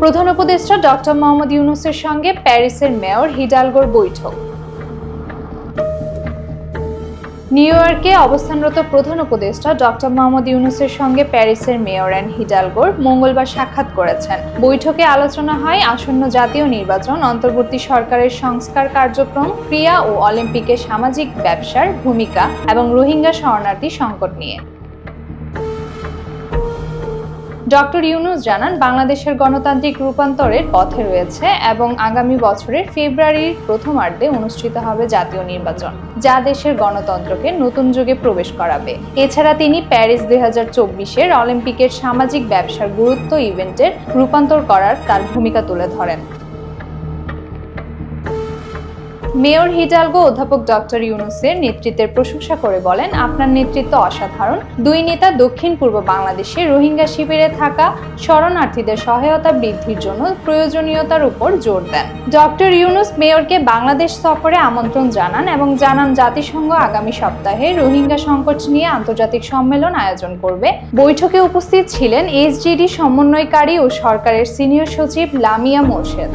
প্রধান উপদেষ্টা ডক্টর মোহাম্মদ ইউনূসের সঙ্গে প্যারিসের মেয়র হিডালগোর বৈঠক। নিউ ইয়র্কে অবস্থানরত প্রধান উপদেষ্টা ডক্টর মোহাম্মদ ইউনূসের সঙ্গে প্যারিসের মেয়র অ্যান হিডালগোর মঙ্গলবার সাক্ষাৎ করেছেন। বৈঠকে আলোচনা হয় আসন্ন জাতীয় নির্বাচন, অন্তর্বর্তী সরকারের সংস্কার কার্যক্রম, ক্রীড়া ও অলিম্পিকে সামাজিক ব্যবসার ভূমিকা এবং রোহিঙ্গা শরণার্থী সংকট নিয়ে। ডক্টর ইউনূস জানান, বাংলাদেশের গণতান্ত্রিক রূপান্তরের পথে রয়েছে এবং আগামী বছরের ফেব্রুয়ারির প্রথমার্ধে অনুষ্ঠিত হবে জাতীয় নির্বাচন, যা দেশের গণতন্ত্রকে নতুন যুগে প্রবেশ করাবে। এছাড়া তিনি প্যারিস 2024-এর অলিম্পিকের সামাজিক ব্যবসার গুরুত্ব ইভেন্টের রূপান্তর করার তার ভূমিকা তুলে ধরেন। মেয়র হিডালগো অধ্যাপক ডক্টর ইউনূসের নেতৃত্বের প্রশংসা করে বলেন, আপনার নেতৃত্ব অসাধারণ। দুই নেতা দক্ষিণ পূর্ব বাংলাদেশে রোহিঙ্গা শিবিরে থাকা শরণার্থীদের সহায়তা বৃদ্ধির জন্য প্রয়োজনীয়তার উপর জোর দেন। ডক্টর ইউনূস মেয়রকে বাংলাদেশ সফরে আমন্ত্রণ জানান এবং জানান জাতিসংঘ আগামী সপ্তাহে রোহিঙ্গা সংকট নিয়ে আন্তর্জাতিক সম্মেলন আয়োজন করবে। বৈঠকে উপস্থিত ছিলেন এইচজিডি সমন্বয়কারী ও সরকারের সিনিয়র সচিব লামিয়া মোর্শেদ।